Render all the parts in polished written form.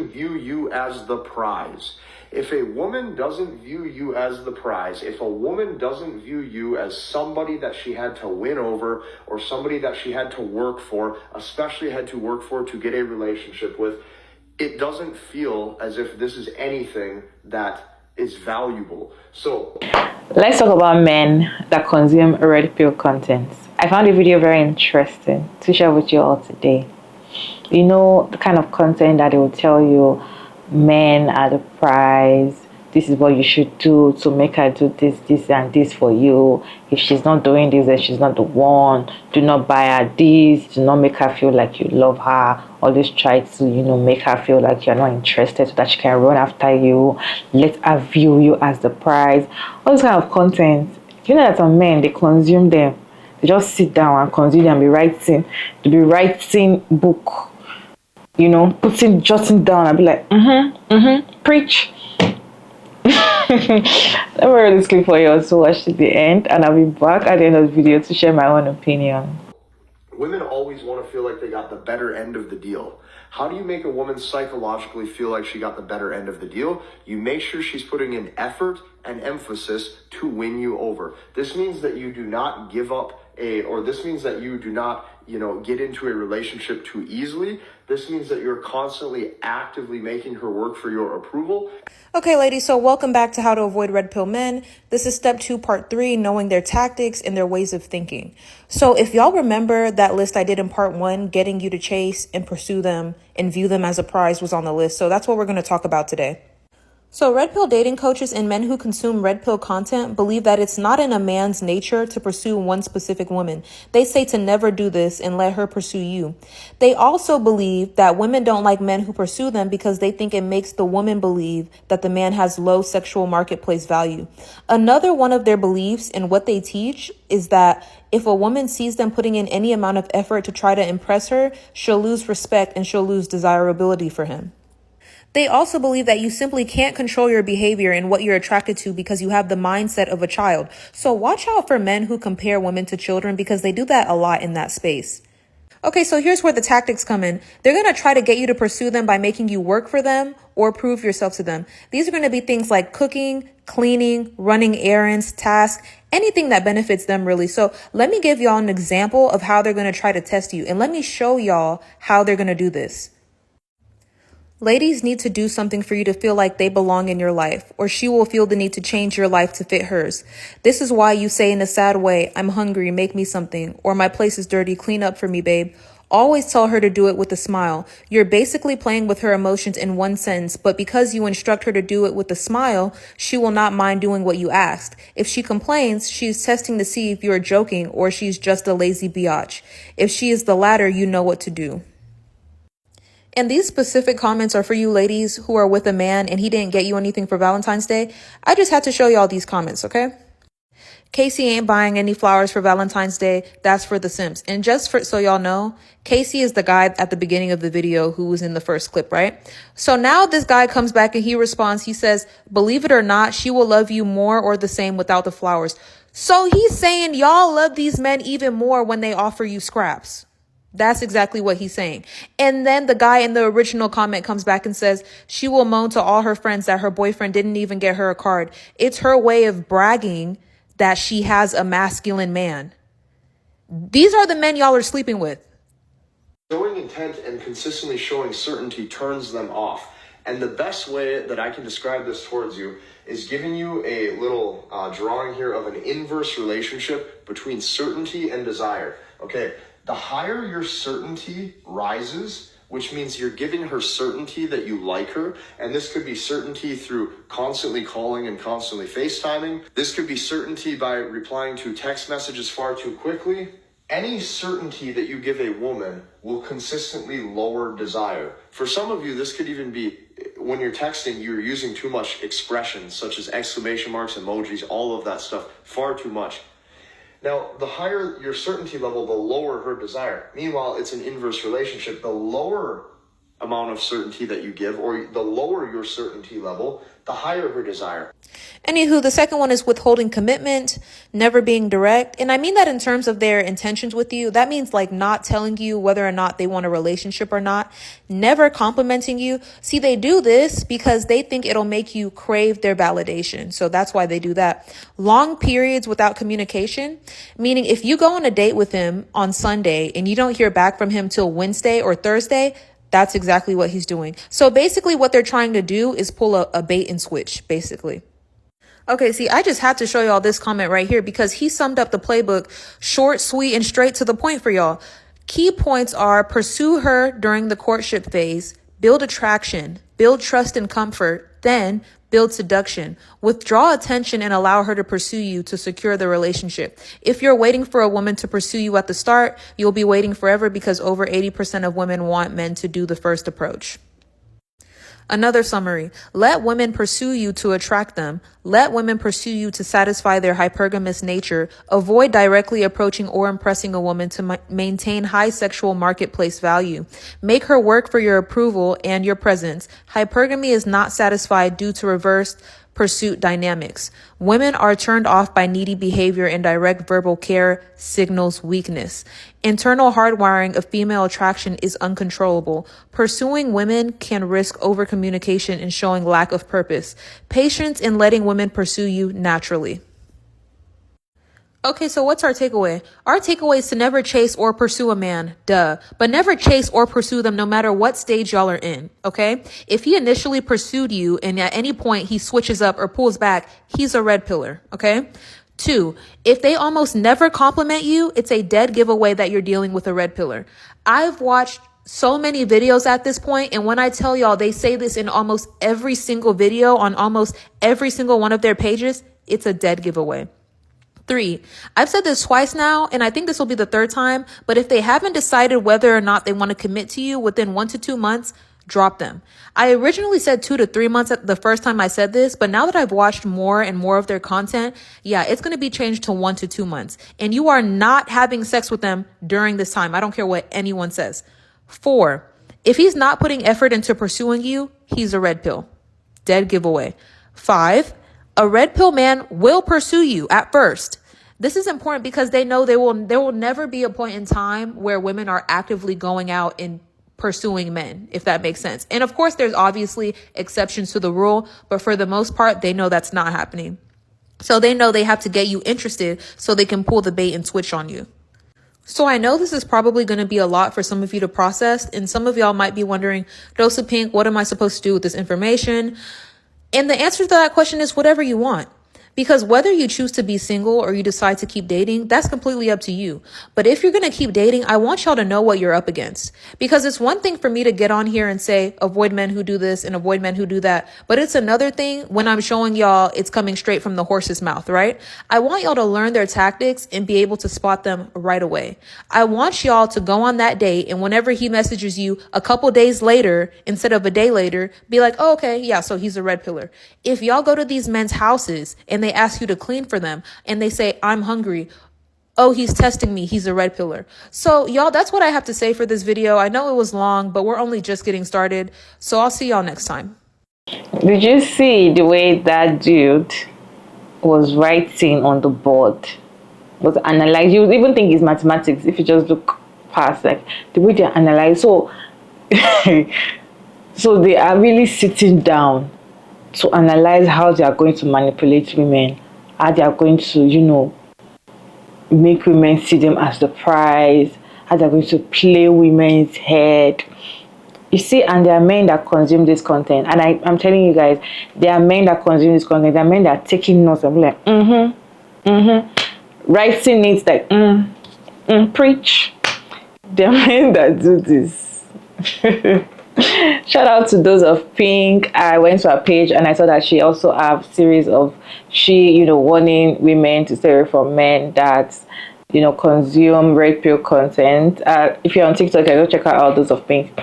view you as the prize. If a woman doesn't view you as the prize, if a woman doesn't view you as somebody that she had to win over or somebody that she had to work for, especially had to work for to get a relationship with, it doesn't feel as if this is anything that is valuable. So let's talk about men that consume red pill content. I found the video very interesting to share with you all today. You know, the kind of content that they will tell you men are the prize, this is what you should do to make her do this and this for you. If she's not doing this, then she's not the one. Do not buy her this, do not make her feel like you love her. Always try to, make her feel like you're not interested so that she can run after you. Let her view you as the prize. All this kind of content. You know that some men, they consume them. They just sit down and consume them, be writing. They be writing book. Jotting down. I'll be like, preach. Let me read this clip for you also watch to the end, and I'll be back at the end of the video to share my own opinion. Women always want to feel like they got the better end of the deal. How do you make a woman psychologically feel like she got the better end of the deal? You make sure she's putting in effort and emphasis to win you over. This means that you do not give up this means that you do not, get into a relationship too easily. This means that you're constantly actively making her work for your approval. Okay, ladies, so welcome back to How to Avoid Red Pill Men. This is step 2, part 3, knowing their tactics and their ways of thinking. So if y'all remember that list I did in part 1, getting you to chase and pursue them and view them as a prize was on the list. So that's what we're going to talk about today. So red pill dating coaches and men who consume red pill content believe that it's not in a man's nature to pursue one specific woman. They say to never do this and let her pursue you. They also believe that women don't like men who pursue them because they think it makes the woman believe that the man has low sexual marketplace value. Another one of their beliefs and what they teach is that if a woman sees them putting in any amount of effort to try to impress her, she'll lose respect and she'll lose desirability for him. They also believe that you simply can't control your behavior and what you're attracted to because you have the mindset of a child. So watch out for men who compare women to children because they do that a lot in that space. Okay, so here's where the tactics come in. They're going to try to get you to pursue them by making you work for them or prove yourself to them. These are going to be things like cooking, cleaning, running errands, tasks, anything that benefits them really. So let me give y'all an example of how they're going to try to test you. And let me show y'all how they're going to do this. Ladies need to do something for you to feel like they belong in your life, or she will feel the need to change your life to fit hers. This is why you say in a sad way, I'm hungry, make me something, or my place is dirty, clean up for me, babe. Always tell her to do it with a smile. You're basically playing with her emotions in one sentence, but because you instruct her to do it with a smile, she will not mind doing what you asked. If she complains, she's testing to see if you're joking or she's just a lazy biatch. If she is the latter, you know what to do. And these specific comments are for you ladies who are with a man and he didn't get you anything for Valentine's Day. I just had to show y'all these comments, okay? Casey ain't buying any flowers for Valentine's Day. That's for the simps. And just so y'all know, Casey is the guy at the beginning of the video who was in the first clip, right? So now this guy comes back and he responds. He says, believe it or not, she will love you more or the same without the flowers. So he's saying y'all love these men even more when they offer you scraps. That's exactly what he's saying. And then the guy in the original comment comes back and says, she will moan to all her friends that her boyfriend didn't even get her a card. It's her way of bragging that she has a masculine man. These are the men y'all are sleeping with. Showing intent and consistently showing certainty turns them off. And the best way that I can describe this towards you is giving you a little drawing here of an inverse relationship between certainty and desire. Okay. The higher your certainty rises, which means you're giving her certainty that you like her. And this could be certainty through constantly calling and constantly FaceTiming. This could be certainty by replying to text messages far too quickly. Any certainty that you give a woman will consistently lower desire. For some of you, this could even be when you're texting, you're using too much expressions such as exclamation marks, emojis, all of that stuff, far too much. Now, the higher your certainty level, the lower her desire. Meanwhile, it's an inverse relationship. The lower amount of certainty that you give, or the lower your certainty level, the higher her desire. Anywho, the second one is withholding commitment, never being direct. And I mean that in terms of their intentions with you. That means like not telling you whether or not they want a relationship or not, never complimenting you. See, they do this because they think it'll make you crave their validation. So that's why they do that. Long periods without communication, meaning if you go on a date with him on Sunday and you don't hear back from him till Wednesday or Thursday, that's exactly what he's doing. So basically what they're trying to do is pull a bait and switch, basically. Okay, see, I just had to show y'all this comment right here because he summed up the playbook short, sweet, and straight to the point for y'all. Key points are pursue her during the courtship phase, build attraction, build trust and comfort, then build seduction, withdraw attention and allow her to pursue you to secure the relationship. If you're waiting for a woman to pursue you at the start, you'll be waiting forever because over 80% of women want men to do the first approach. Another summary: let women pursue you to attract them. Let women pursue you to satisfy their hypergamous nature. Avoid directly approaching or impressing a woman to maintain high sexual marketplace value. Make her work for your approval and your presence. Hypergamy is not satisfied due to reversed pursuit dynamics. Women are turned off by needy behavior, and direct verbal care signals weakness. Internal hardwiring of female attraction is uncontrollable. Pursuing women can risk overcommunication and showing lack of purpose. Patience in letting women pursue you naturally. Okay, so what's our takeaway? Our takeaway is to never chase or pursue a man, duh. But never chase or pursue them no matter what stage y'all are in, okay? If he initially pursued you and at any point he switches up or pulls back, he's a red pillar, okay? 2, if they almost never compliment you, it's a dead giveaway that you're dealing with a red pillar. I've watched so many videos at this point, and when I tell y'all they say this in almost every single video on almost every single one of their pages, it's a dead giveaway. 3, I've said this twice now, and I think this will be the third time, but if they haven't decided whether or not they want to commit to you within 1 to 2 months, drop them. I originally said 2 to 3 months the first time I said this, but now that I've watched more and more of their content, yeah, it's going to be changed to 1 to 2 months. And you are not having sex with them during this time. I don't care what anyone says. 4, if he's not putting effort into pursuing you, he's a red pill. Dead giveaway. 5, a red pill man will pursue you at first. This is important because they know there will never be a point in time where women are actively going out and pursuing men, if that makes sense. And of course, there's obviously exceptions to the rule, but for the most part, they know that's not happening. So they know they have to get you interested so they can pull the bait and switch on you. So I know this is probably going to be a lot for some of you to process, and some of y'all might be wondering, Dose of Pink, what am I supposed to do with this information? And the answer to that question is whatever you want. Because whether you choose to be single or you decide to keep dating, that's completely up to you. But if you're going to keep dating, I want y'all to know what you're up against. Because it's one thing for me to get on here and say, avoid men who do this and avoid men who do that. But it's another thing when I'm showing y'all it's coming straight from the horse's mouth, right? I want y'all to learn their tactics and be able to spot them right away. I want y'all to go on that date, and whenever he messages you a couple days later, instead of a day later, be like, oh, okay, yeah, so he's a red pillar. If y'all go to these men's houses and they ask you to clean for them and they say, I'm hungry, oh, he's testing me, he's a red pillar. So y'all, that's what I have to say for this video. I know it was long, but we're only just getting started. So I'll see y'all next time. Did you see the way that dude was writing on the board? Was analyzed. You would even think it's mathematics if you just look past, like the way they analyze. So so they are really sitting down to analyze how they are going to manipulate women, how they are going to, make women see them as the prize, how they're going to play women's head. You see, and there are men that consume this content, and I'm telling you guys, there are men that consume this content. There are men that are taking notes and be like, writing it like, preach. There are men that do this. Shout out to Dose of Pink. I went to her page and I saw that she also have series of warning women to stay away from men that consume red pill content. If you're on TikTok, go check out Dose of Pink.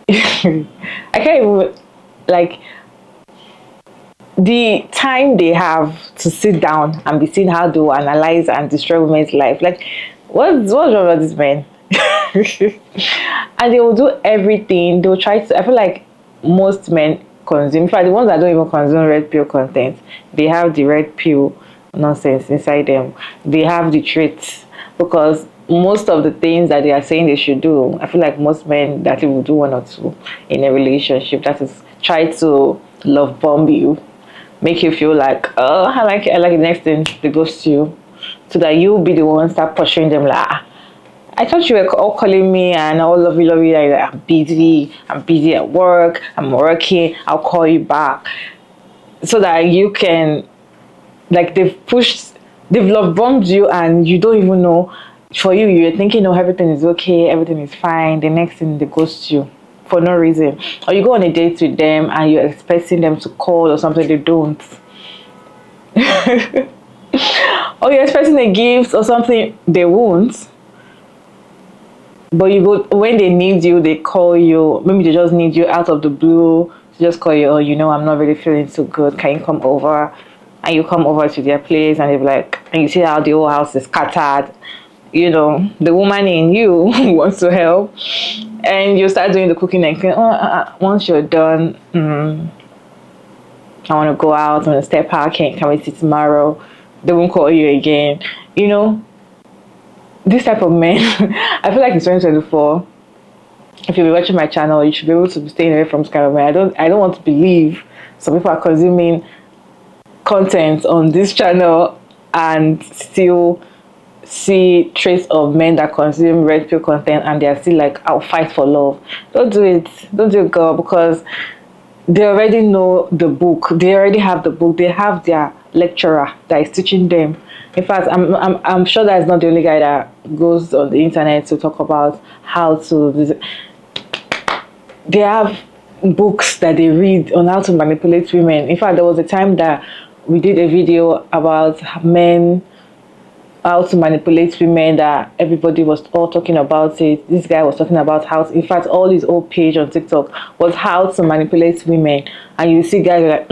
I can't even, like, the time they have to sit down and be seeing how to analyze and destroy women's life. Like, what's wrong with this man? And they will do everything. They'll try to. I feel like most men consume. In fact, the ones that don't even consume red pill content, they have the red pill nonsense inside them. They have the traits because most of the things that they are saying they should do, I feel like most men that will do one or two in a relationship. That is try to love bomb you, make you feel like, oh, I like the next thing they ghost you, so that you'll be the one start pursuing them like, I thought you were all calling me and all lovey, like I'm busy at work, I'm working, I'll call you back. So that you can, like, they've love bombed you and you don't even know. For you, you're thinking, oh, everything is okay, everything is fine. The next thing, they ghost you for no reason. Or you go on a date with them and you're expecting them to call or something, they don't. Or you're expecting a gift or something, they won't. But you go when they need you, they call you. Maybe they just need you out of the blue. To just call you. Oh, I'm not really feeling so good. Can you come over? And you come over to their place, and they're like, and you see how the whole house is scattered. The woman in you wants to help, and you start doing the cooking and cleaning. Once you're done, I want to go out. I want to step out. Can we see tomorrow? They won't call you again. This type of men, I feel like it's 2024. If you've been watching my channel, you should be able to be staying away from this kind of men. I don't want to believe some people are consuming content on this channel and still see traits of men that consume red pill content and they're still like, I'll fight for love. Don't do it. Don't do it, girl, because they already know the book. They already have the book. They have their lecturer that is teaching them. In fact, I'm sure that is not the only guy that goes on the internet to talk about how to. They have books that they read on how to manipulate women. In fact, there was a time that we did a video about men, how to manipulate women, that everybody was all talking about it. This guy was talking about how in fact, all his old page on TikTok was how to manipulate women. And you see guys like,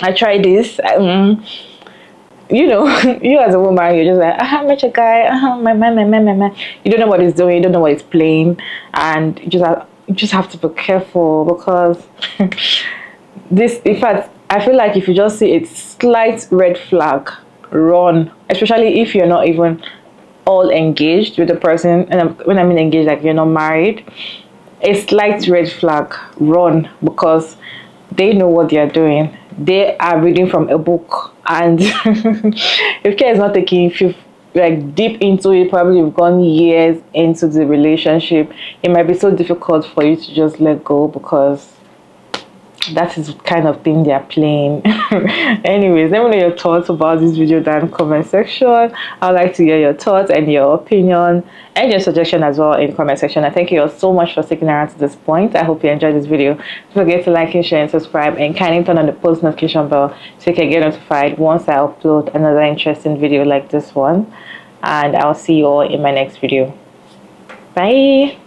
I tried this. You as a woman, you're just like, I met a guy, my man. You don't know what he's doing, you don't know what he's playing, and you just have to be careful because this. In fact, I feel like if you just see a slight red flag, run. Especially if you're not even all engaged with the person, and when I mean engaged, like you're not married, a slight red flag, run, because they know what they are doing. They are reading from a book, and if care is not taking, if you like deep into it, probably you've gone years into the relationship, it might be so difficult for you to just let go because that is the kind of thing they are playing. Anyways, let me know your thoughts about this video down in the comment section. I'd like to hear your thoughts and your opinion and your suggestion as well in the comment section. I thank you all so much for sticking around to this point. I hope you enjoyed this video. Don't forget to like and share and subscribe, and kindly turn on the post notification bell so you can get notified once I upload another interesting video like this one. And I'll see you all in my next video. Bye.